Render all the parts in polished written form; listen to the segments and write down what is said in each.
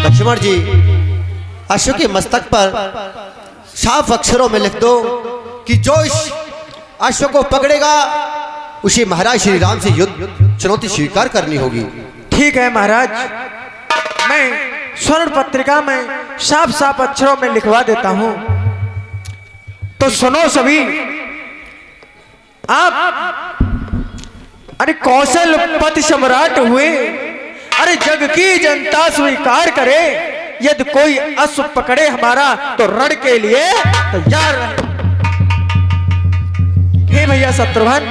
लक्ष्मण जी, अश्व के मस्तक पर साफ अक्षरों में लिख दो कि जो इस अश्व को पकड़ेगा उसे महाराज श्री राम से युद्ध चुनौती स्वीकार करनी होगी। ठीक है महाराज, मैं स्वर्ण पत्रिका में साफ साफ अक्षरों में लिखवा देता हूं। तो सुनो सभी, आप अरे कौशलपति सम्राट हुए, अरे जग की जनता स्वीकार करे, यदि कोई अश्व पकड़े हमारा तो रण के लिए तैयार रहे। हे भैया शत्रुघ्न,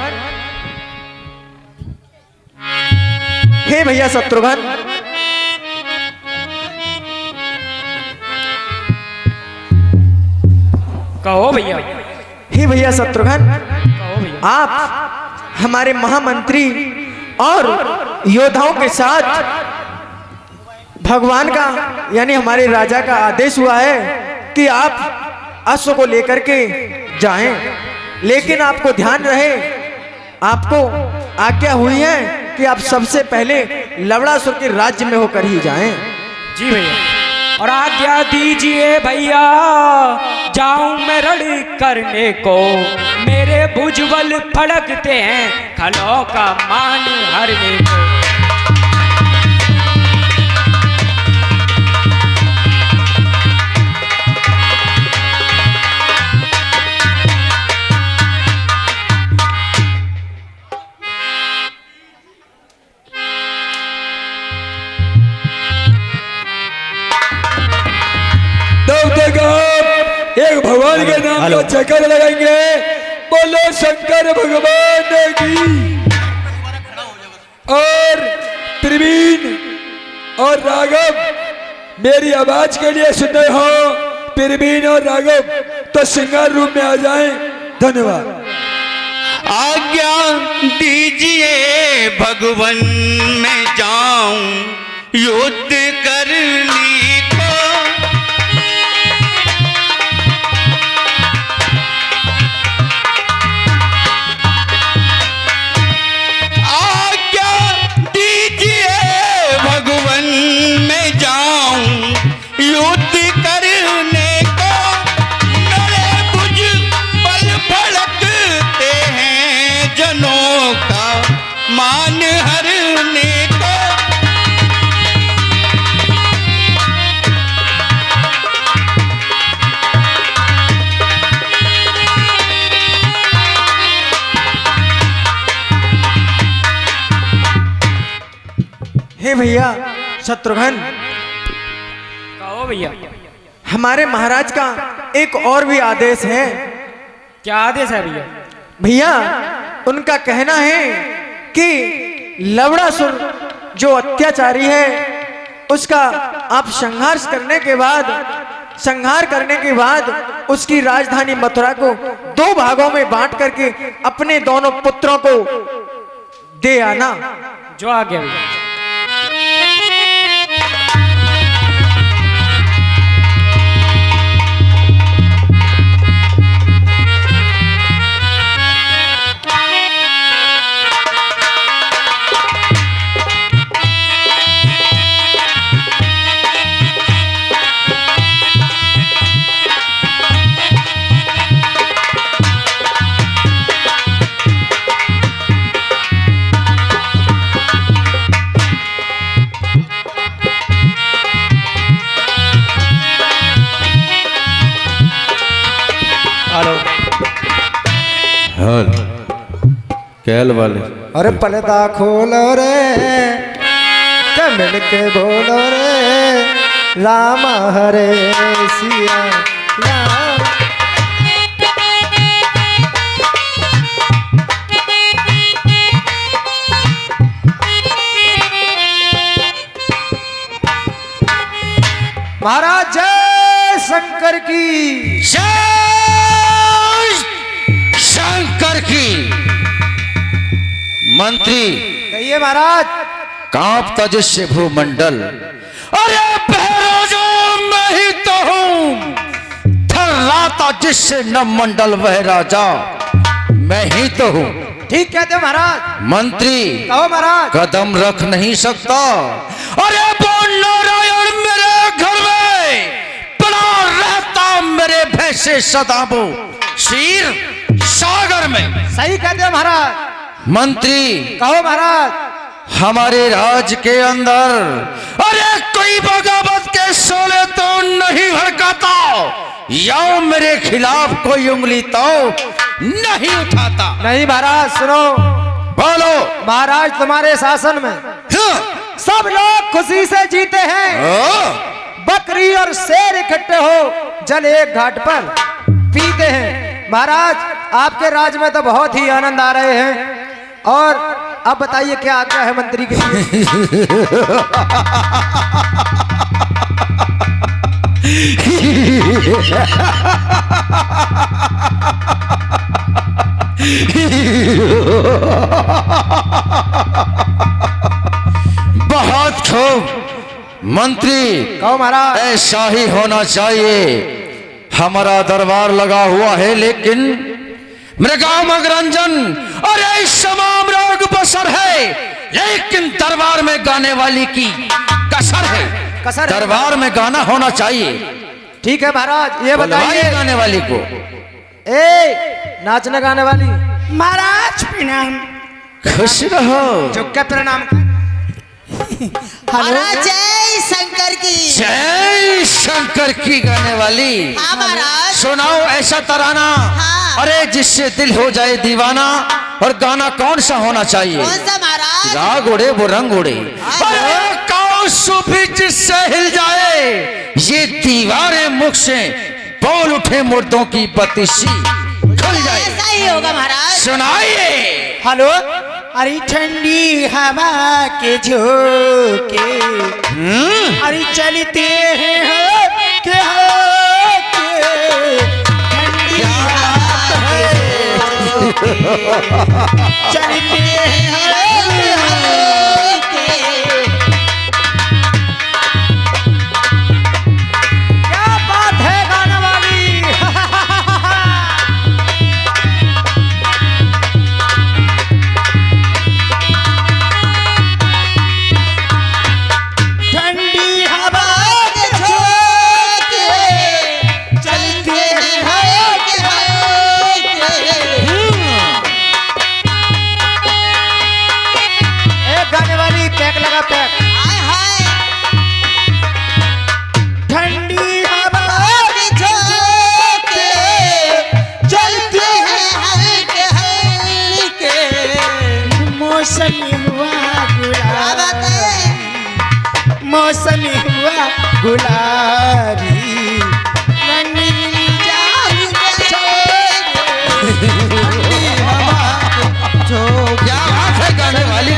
हे भैया शत्रुघ्न, कहो भैया। हे भैया शत्रुघ्न, कहो भैया। आप हमारे महामंत्री और योद्धाओं के साथ भगवान का यानी हमारे राजा का आदेश हुआ है कि आप अश्व को लेकर के जाएं, लेकिन आपको ध्यान रहे, आपको आज्ञा हुई है कि आप सबसे पहले लवणासुर के राज्य में होकर ही जाएं। जी भैया, और आज्ञा दीजिए भैया, जाऊं मैं रण करने को, मेरे भुजबल फड़कते हैं खलों का मान हरने को। एक भगवान के नाम का चक्कर लगाएंगे। बोलो शंकर भगवान की। और प्रवीण और राघव मेरी आवाज के लिए सुन रहे हो, प्रवीण और राघव तो श्रृंगार रूम में आ जाएं। धन्यवाद। आज्ञा दीजिए भगवान, मैं जाऊं युद्ध करने को, आज्ञा दीजिए भगवान, मैं जाऊं युद्ध करने को, मेरे भुज बल फड़कते हैं जनों का मान हरने को। हे भैया शत्रुघ्न, कहो भैया। हमारे महाराज का एक और भी आदेश है। क्या आदेश है भैया? भैया उनका कहना है कि लवणासुर जो अत्याचारी है उसका आप संहार करने के बाद उसकी राजधानी मथुरा को 2 भागों में बांट करके अपने दोनों पुत्रों को दे आना। जो आ गया भैया। हल कैल वाले, अरे पर्दा खोलो रे, मिल के बोलो रे, राम हरे सिया राम। महाराज जय शंकर की। शंकर की। मंत्री कहिए महाराज। कांपता जिससे भूमंडल, अरे पहराजो मैं ही तो हूं, थर्राता जिससे न मंडल वह राजा मैं ही तो हूं। ठीक कहते महाराज। मंत्री कहो महाराज। कदम रख नहीं सकता, अरे वो नारायण मेरे भय से सदाबो शीर सागर में। सही कहते हो महाराज। मंत्री कहो महाराज। हमारे राज के अंदर अरे कोई बगावत के सोले तो नहीं भड़काता, या मेरे खिलाफ कोई उंगली तो नहीं उठाता। नहीं महाराज सुनो, बोलो। महाराज तुम्हारे शासन में हाँ। सब लोग खुशी से जीते हैं। बकरी और शेर इकट्ठे हो जल एक घाट पर पीते हैं। महाराज आपके राज में तो बहुत ही आनंद आ रहे हैं। और अब बताइए क्या आज्ञा है मंत्री के लिए। बहुत खूब मंत्री, कहो महाराज। ऐसा ही होना चाहिए। हमारा दरबार लगा हुआ है, लेकिन मृगा मगरंजन और इस तमाम रोग बसर है, लेकिन दरबार में गाने वाली की कसर है। कसर है। दरबार में गाना होना चाहिए। ठीक है महाराज, ये बुलवाइए बताइए गाने वाली को। ए नाचने गाने वाली। महाराज प्रणाम। खुश रहो। झुक के प्रणाम। महाराज जय शंकर की। जय शंकर की गाने वाली। हाँ महाराज। सुनाओ ऐसा तराना। हाँ। अरे जिससे दिल हो जाए दीवाना। और गाना कौन सा होना चाहिए? कौन सा महाराज? राग उड़े वो रंग उड़े। अरे कौन सूफी जिससे हिल जाए ये दीवारें, मुख से बोल उठे मुर्दों की बत्तीसी खुल जाए। ऐसा ही होगा महाराज। सुनाइए। हेलो। अरे ठंडी हवा के झोंके अरे चलते हैं ठंडी हवा के चलते हैं। क्या बात है गाने वाली। ठंडी हवा के झोंके चलते हैं हल्के हल्के। एक गाने वाली पैक लगा पैक। हाय हाय। ठंडी हवा के झोंके चलते हैं हल्के हल्के। मौसमी हुआ क्या बात है? मौसमी हुआ गुलाबी रंगीन जान क्या बात है गाने वाली।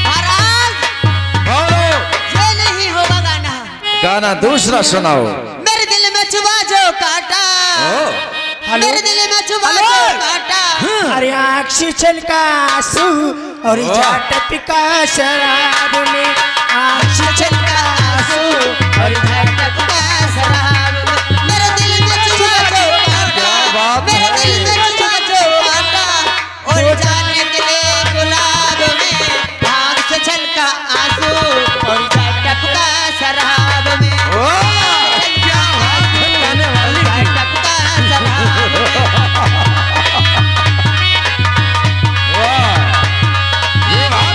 महाराज बोलो। ये नहीं होगा गाना। गाना दूसरा सुनाओ। मेरे दिल में चुभा जो काटा। मेरे दिल में चुभा जो काटा। अरे आँख से छलका आंसू और झटक का शराब में आँख से छलका आंसू और झटक का शराब में। मेरे दिल में चुभा जो काटा। मेरे दिल में चुभा जो काटा। और जाने के लिए गुलाब में आँख से छलका आंसू और झटक का शराब में। क्या बात है गाने वाली। झटक का शराब में। वाह, ये बात।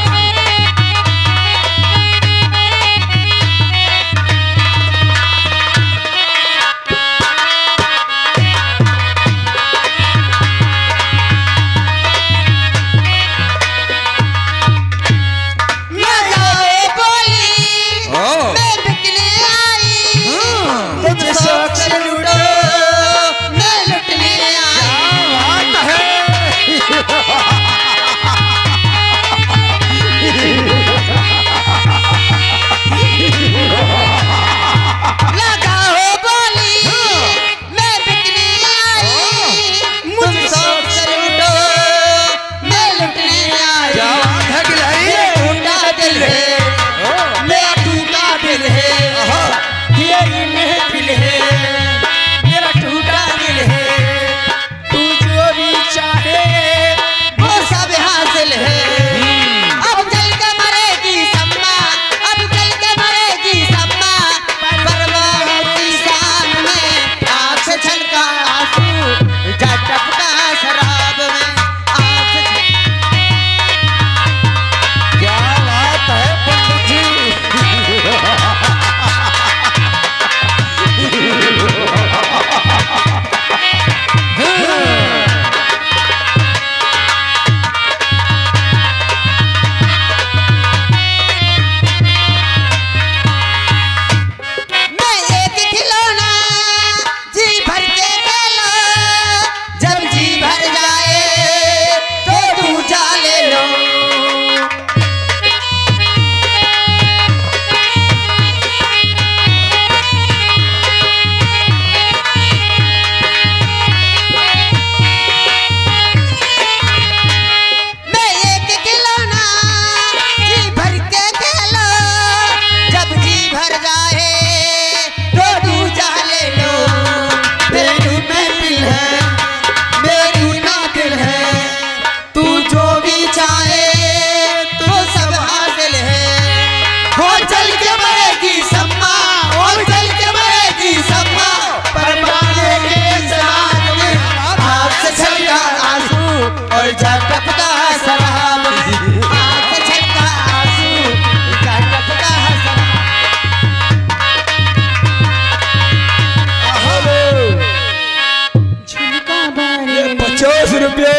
रुपया,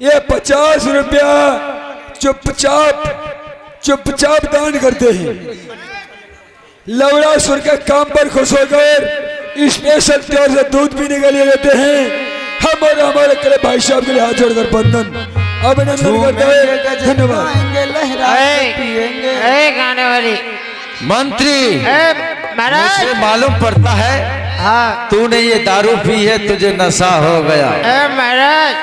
ये 50 रुपया चुपचाप दान करते हैं। लवड़ा सुर के काम पर खुश होकर स्पेशल तौर से दूध पीने के लिए लेते हैं। हम और हमारे करे भाई साहब के लिए हाथ जोड़कर बंधन अभिनंदन करते हैं। धन्यवाद। गाने वाली मंत्री, महाराज मुझे मालूम पड़ता है हाँ तूने ये दारू पी है, तुझे नशा हो गया। महाराज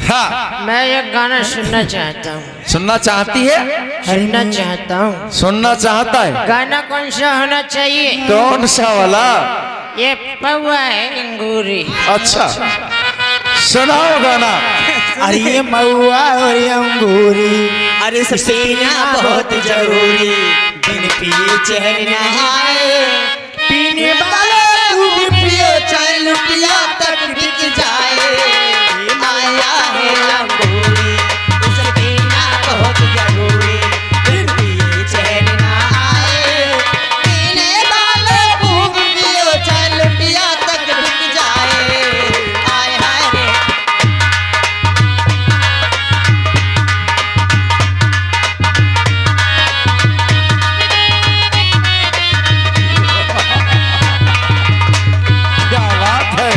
हाँ, मैं ये गाना सुनना चाहता हूँ। सुनना चाहती है? सुनना चाहता हूँ। सुनना चाहता है? गाना कौन सा होना चाहिए? कौन सा वाला? ये पौआ है अंगूरी। अच्छा, सुनाओ गाना। अरे ये महुआ और ये अंगूरी, अरे सब पीना बहुत जरूरी, बिन पिए चैन न आए, पीने वाला तू भी पियो चाहे लुटिया तक बिक जाए। आया है अंगूरी, उसे पीना बहुत जरूरी, बिन पिए चैन न आए, पीने वाला तू भी पियो चाहे लुटिया तक बिक जाए। आय हाय रे क्या बात है।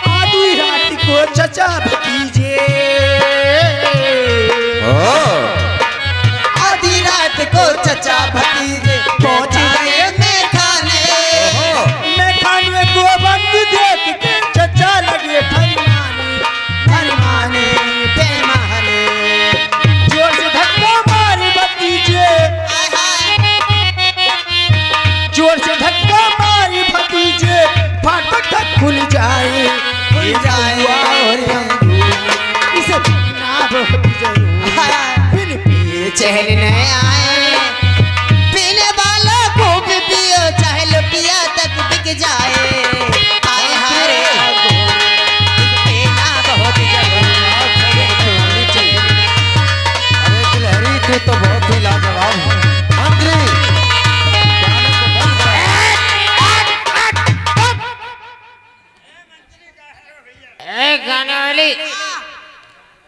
आधी रात को चचा भतीजे, आधी रात को चचा भतीजे पहुंच गए मैखाने को बंद देख के चचा लगे फरमाने पैमाने, जोर से धक्का मारे भतीजे, जोर से धक्का मारे भतीजे, फाटक खुल जाए और इसे पीना बहुत जरूरी, बिन पिए चैन न आए, पीने वाला को भी पियो चाहे लुटिया तक बिक जाए। आए हाय पीना बहुत जरूरी। अरे दुल्हरी, तू तो बहुत ही लाजवाब है। मंत्री, गाने को बंद करो। ए गाने वाली,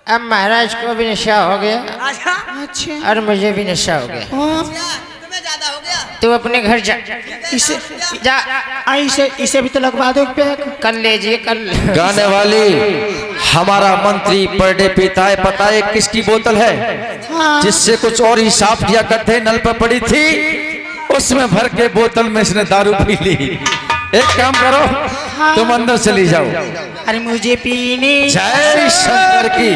अब महाराज को भी नशा हो गया। अच्छा। और मुझे भी नशा हो गया। तुम्हें ज्यादा हो गया। तू अपने घर जा, इसे जा, इसे भी तो लगवा दो पैक। कल लीजिए कल। गाने वाली, हमारा मंत्री पर डे पीता है, पता है किसकी बोतल है? जिससे कुछ और ही साफ किया करते, नल पर पड़ी थी, उसमें भर के बोतल में इसने दारू पी ली। एक काम करो, तुम अंदर चली जाओ। अरे मुझे पीने जय शंकर की।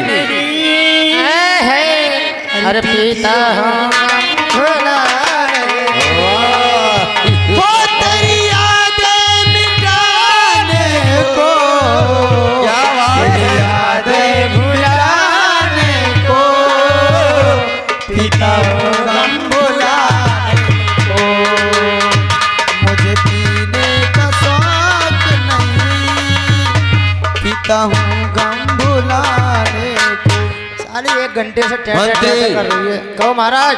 अरे पीता हूँ वो तेरी यादें मिटाने को, क्या बात है। यादें भुलाने को, पीता हूँ गम भुलाने को, मुझे पीने का शौक नहीं, पीता हूँ गम भुलाने को। साली 1 घंटे से टैट कर रही है। कहो महाराज।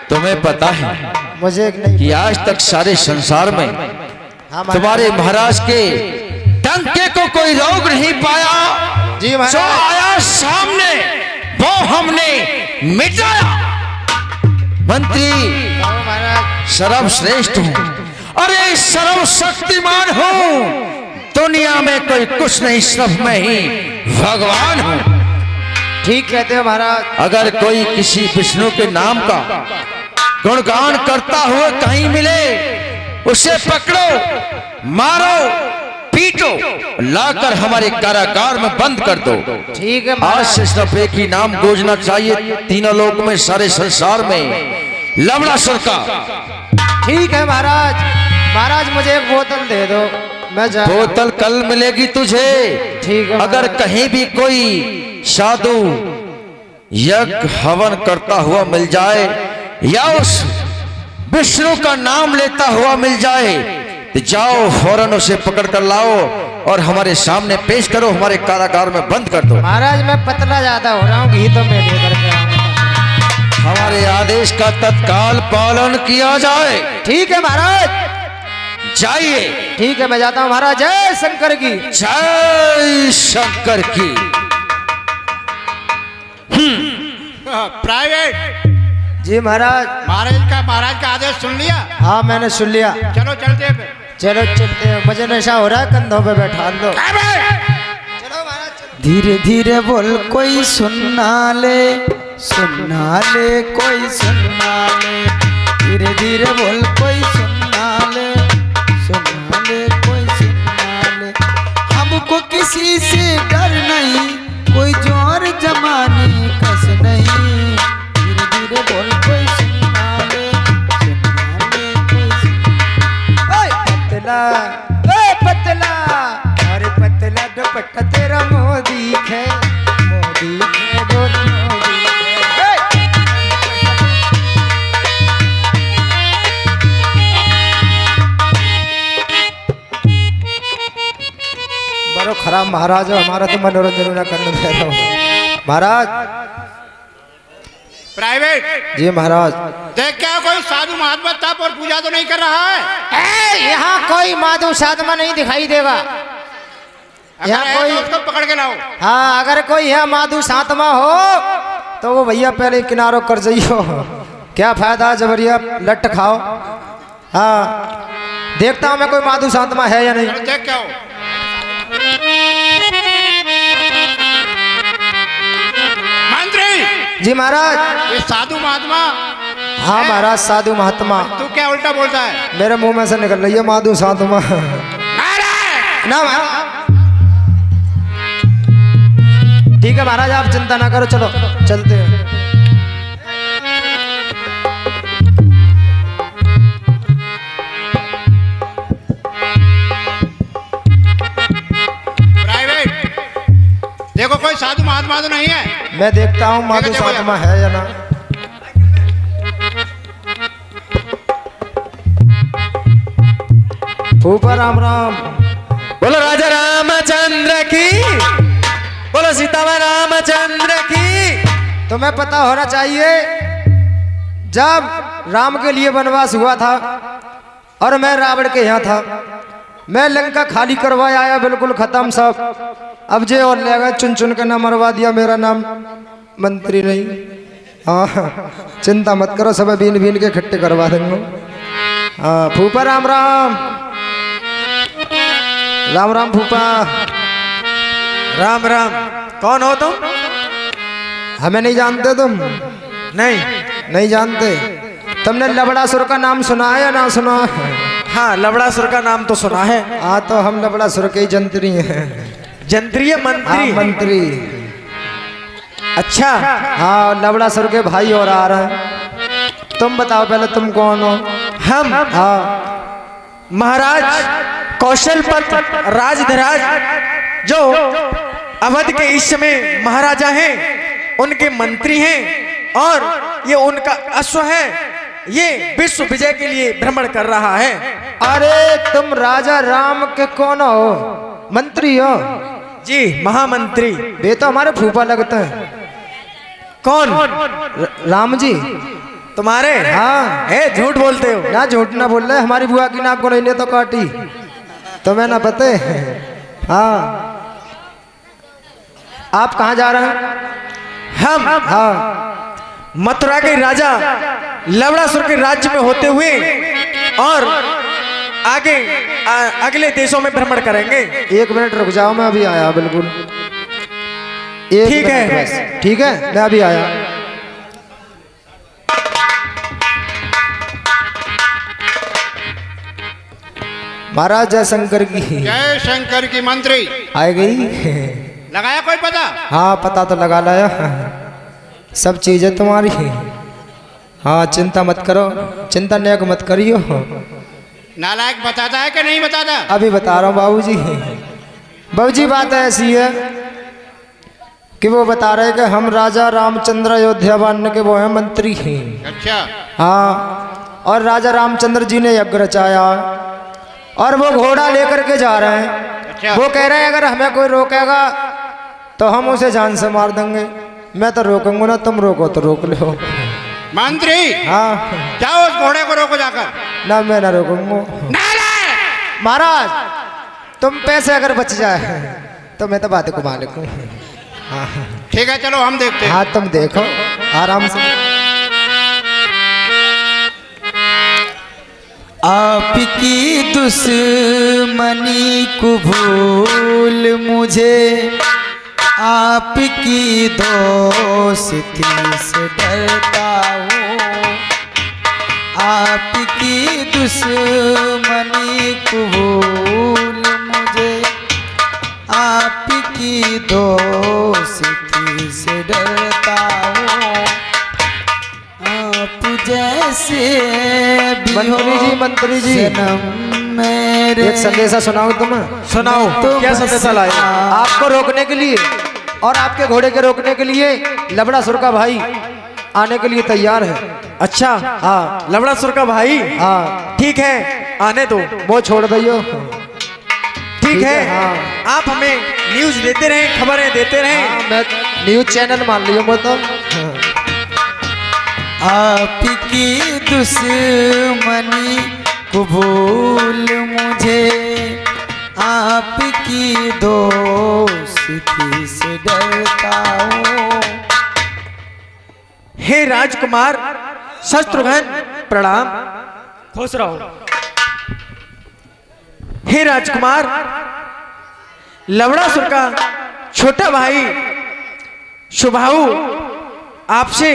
तुम्हें पता है मुझे एक नहीं कि आज तक सारे संसार में तुम्हारे महाराज के डंके को कोई रोक नहीं पाया। जी जो महाराज। आया सामने वो हमने मिटाया। मंत्री, सर्वश्रेष्ठ हूँ, अरे सर्वशक्तिमान हूँ, दुनिया में कोई कुछ नहीं, सब मैं ही भगवान हूँ। ठीक कहते हो महाराज। अगर कोई किसी विष्णु के नाम का गुणगान करता हुआ कहीं मिले, उसे पकड़ो, मारो, पीटो, लाकर हमारे कारागार में बंद कर दो। ठीक है आज से सिर्फ एक ही नाम गूंजना चाहिए तीनों लोक में, सारे संसार में, लवणासुर का। ठीक है महाराज। महाराज मुझे एक बोतल दे दो, मैं जा। बोतल कल मिलेगी तुझे। ठीक है अगर कहीं भी कोई साधु यज्ञ हवन करता हुआ मिल जाए या उस विष्णु का नाम लेता हुआ मिल जाए तो जाओ, फौरन उसे पकड़ कर लाओ और हमारे सामने पेश करो, हमारे कारागार में बंद कर दो। महाराज मैं पतला ज्यादा हो रहा हूँ, घी तो मैं लेकर के आऊंगा। हमारे आदेश का तत्काल पालन किया जाए। ठीक है महाराज, जाइए। ठीक है मैं जाता हूँ महाराज। जय शंकर की। जय शंकर की। प्राइवेट जी महाराज। महाराज का आदेश सुन लिया? हाँ मैंने सुन लिया। चलो चलते हैं फिर। चलो चलते हैं, मुझे नशा हो रहा है, कंधों पे बैठा लो। चलो महाराज चलो। धीरे धीरे बोल कोई सुनना ले, सुनना ले कोई सुनना ले। धीरे धीरे बोल कोई सुनना ले, सुनना ले कोई सुनना ले। हमको किसी से डर नहीं, कोई जोर जमाने कस नहीं। धीरे धीरे बोल कोई सुनना ले, सुनना ले कोई सुनना। ओए पतला, ओए पतला, अरे पतला दुपट्टा तेरा मोदी है, मोदी है बोल मोदी है। बड़ो खराब महाराज हो, हमारा तो मनोरंजन ना करने दे रहा हो महाराज। प्राइवेट जी महाराज। देख क्या कोई साधु महात्मा तप और पूजा तो नहीं कर रहा है? यहाँ कोई माधु साधमा नहीं दिखाई देगा। अगर यहाँ है कोई, तो उसको पकड़ के लाओ। हाँ अगर कोई यहाँ माधु सातमा हो तो वो भैया पहले किनारों कर जाइयो। क्या फायदा जबरिया लट खाओ। हाँ देखता हूँ मैं कोई माधु सातमा है या नहीं। चलो देख क्या हो। मंत्री जी महाराज। ये साधु महात्मा। हाँ महाराज साधु महात्मा। तू क्या उल्टा बोलता है? मेरे मुंह में से निकल रही है माधु सातमा। ना महाराज। ठीक है महाराज आप चिंता ना करो, चलो चलते हैं। प्राइवेट देखो कोई साधु महात्मा तो नहीं है? मैं देखता हूँ माधु देखो सातमा है या ना। फूफा राम राम। बोलो राजा रामचंद्र की, बोलो सीताराम रामचंद्र की। तुम्हें पता होना चाहिए जब राम के लिए वनवास हुआ था और मैं रावण के यहाँ था, मैं लंका खाली करवाया आया, बिल्कुल खत्म सब। अब जे और ले गए चुन चुन के ना मरवा दिया, मेरा नाम मंत्री नहीं। हाँ चिंता मत करो, सब बीन बीन के इकट्ठे करवा देंगे। हाँ फूफा राम राम। राम राम फूफा। राम राम। कौन हो तुम? हमें नहीं जानते तुम? नहीं नहीं जानते। तुमने लबड़ासुर का नाम सुना है या ना सुना? हाँ लवड़ासुर का नाम तो सुना है। हाँ तो हम लबड़ासुर के ही जंत्री हैं। जंत्रीय हाँ मंत्री। मंत्री। अच्छा हाँ लबड़ासुर के भाई और आ रहे हैं। तुम बताओ पहले तुम कौन हो? हम हाँ महाराज कौशलपत राजधराज जो अवध के इस समय महाराजा हैं, उनके मंत्री हैं और ये उनका अश्व है, ये विश्व विजय के लिए भ्रमण कर रहा है। अरे तुम राजा राम के कौन हो? मंत्री हो? जी महामंत्री। वे तो हमारे फूफा लगते हैं। कौन? राम जी तुम्हारे? हाँ। है झूठ बोलते हो। ना झूठ ना बोल रहे, हमारी बुआ की नाक को नहीं तो काटी, तुम्हें ना पता है। हाँ आप कहाँ जा रहे हैं? हम हाँ मथुरा के राजा लवड़ासुर के राज्य में होते हुए और आगे अगले देशों में भ्रमण करेंगे। 1 मिनट रुक जाओ, मैं अभी आया। बिल्कुल ठीक है। बस। ठीक है मैं अभी आया। महाराज जय शंकर की। जय शंकर की। मंत्री आ गई। लगाया कोई पता? हाँ पता तो लगा लाया, सब चीजें तुम्हारी। हाँ चिंता मत करो, चिंता नेक मत करियो। नालायक बताता है कि नहीं बताता? अभी बता रहा हूँ बाबूजी। बाबूजी बात ऐसी है कि वो बता रहे कि हम राजा रामचंद्र अयोध्या वान्य के वो हैं मंत्री हैं। अच्छा। हाँ और राजा रामचंद्र जी ने यज्ञ रचाया और वो घोड़ा लेकर के जा रहे हैं। अच्छा। वो कह रहे हैं अगर हमें कोई रोकेगा तो हम उसे जान से मार देंगे। मैं तो रोकूंगा ना, तुम रोको तो रोक लो। मंत्री हाँ जाओ उस घोड़े को रोको जाकर। ना, मैं ना रोकूंगा। महाराज तुम पैसे अगर बच जाए तो मैं तो बातें को मालिक हूँ। हाँ ठीक है चलो हम देखते हैं। हाँ तुम देखो आराम से। आपकी दुश्मनी को भूल मुझे आपकी दोस्ती से डरता हूँ। आपकी दुश्मनी को भूल मुझे आपकी दोस्ती से डरता हूँ। आप जैसे मंत्री जी, मंत्री जी, मेरे एक संदेशा सुनाओ तुम्हें। सुनाओ तो क्या संदेशा लाए? आपको रोकने के लिए और आपके घोड़े के रोकने के लिए लबड़ासुर का भाई आने के लिए तैयार है। अच्छा हाँ, लबड़ासुर का भाई, हाँ ठीक है आने दो, वो छोड़ दियो। ठीक है हाँ। आप हमें न्यूज देते रहे, खबरें देते रहे। हाँ, मैं न्यूज चैनल मान लियो वो तो। हाँ। आपकी दुश्मनी को भूल मुझे आपकी दोस्ती से डरता हूँ। हे राजकुमार शत्रुघ्न प्रणाम। खुश रहो। हे राजकुमार, लवड़ासुर का छोटा भाई शुभाऊ आपसे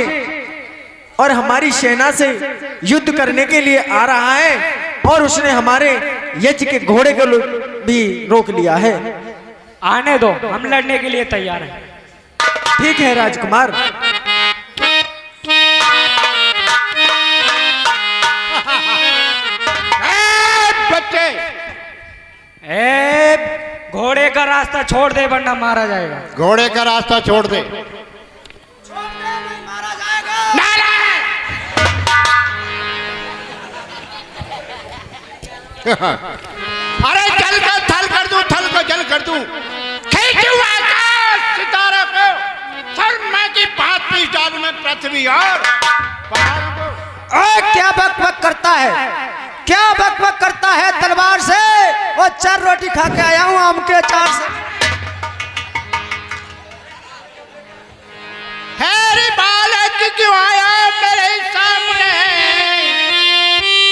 और हमारी सेना से युद्ध करने के लिए आ रहा है और उसने हमारे यज्ञ के घोड़े को भी रोक लिया है। आने दो, हम लड़ने के लिए तैयार हैं। ठीक है राजकुमार। बच्चे ए घोड़े का रास्ता छोड़ दे वरना मारा जाएगा। घोड़े का रास्ता छोड़ दे। अरे जल का थल कर दूं, थल को जल कर दूं, खींचूं आकाश सितारा को, सर मैं की 5 पीस डालूं मैं पृथ्वी और पहाड़ों को। ओए क्या बकबक करता है, क्या बकबक करता है तलवार से? वो 4 रोटी खा के आया हूँ आम के अचार से। हैरी बालक क्यों आया मेरे सामने?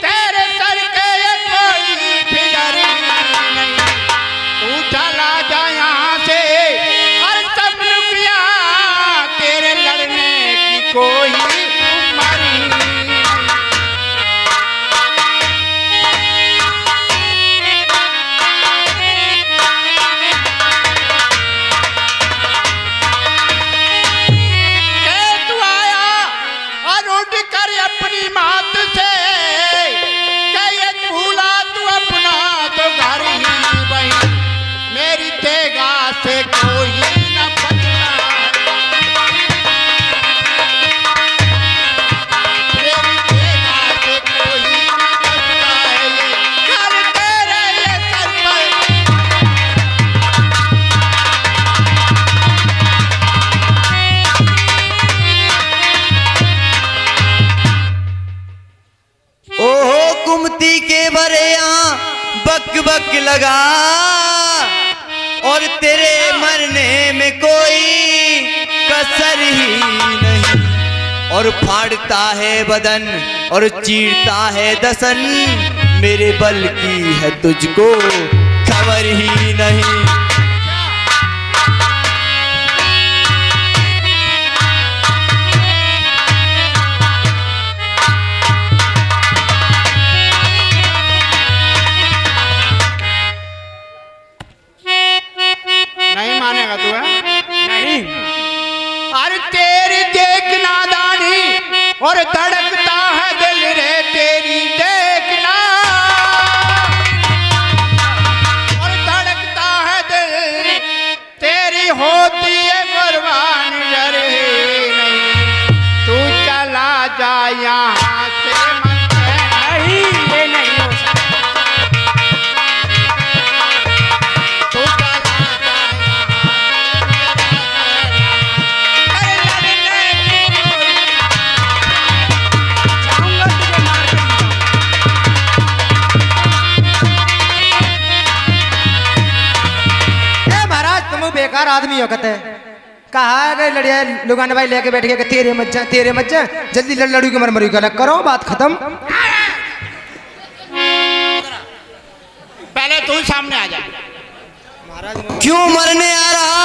तेरे सर के ये कोई फिकर नहीं, तू चला जा यहाँ से और सब रुपया तेरे लड़ने की कोई उम्र नहीं। अपनी मात से कहे भूला तू अपना तो घर ही बही, मेरी तेगा से कोई न बचना, मेरी तेगा से कोई न बचता है, ये घर तेरे ये सर पर। ओहो कुमती के बरेया बक बक लगा और तेरे मरने में कोई कसर ही नहीं, और फाड़ता है बदन और चीरता है दसन, मेरे बल की है तुझको खबर ही नहीं। नहीं मानेगा तू है? नहीं, अरे तेरी देख नादानी और धड़कता है दिल रे, तेरी देखना और धड़कता है दिल, तेरी होती है कुर्बान जरे नहीं, तू चला जा यहाँ से मत नहीं, ये नहीं हो सकता। तू बेकार आदमी हो कहते कहा गए लड़िया लुगाने भाई लेके बैठ गए कि तेरे मत जा जल्दी लड़ू के मर मरी गलत करो बात खत्म। पहले तू सामने आ जा। क्यों मरने आ रहा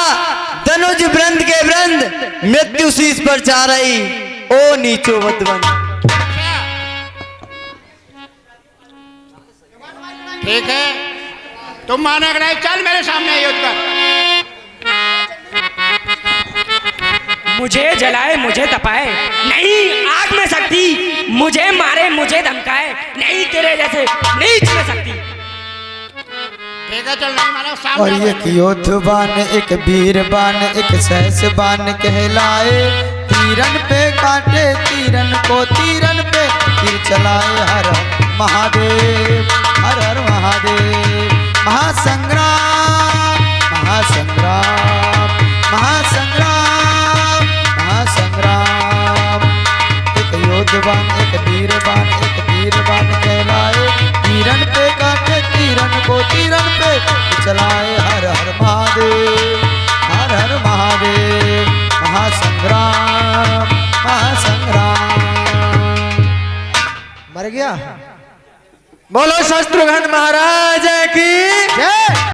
धनुज वृंद के वृंद मृत्यु शीश पर जा रही ओ नीचो वदवन। ठीक है तुम माने कि नहीं, चल मेरे सामने युद्ध कर। मुझे जलाए मुझे तपाए नहीं आग में शक्ति, मुझे मारे मुझे धमकाए नहीं तेरे जैसे नीच में शक्ति। ठीक है चल नहीं मानो और सामने। एक योद्धबान एक वीरबान एक सहसबान कहलाए, तीरन पे काटे तीरन को तीरन पे तीर चलाए। हर हर महादेव हर हर महादेव। महासंग्राम महासंग्राम महासंग्राम महासंग्राम। एक योद्धबान एक वीरबान कहलाए, तीरन पे काटे तीरन को तीरन पे चलाए। हर हर महादेव हर हर महादेव। महासंग्राम महासंग्राम। मर गया। बोलो शत्रुघ्न महाराज की जय।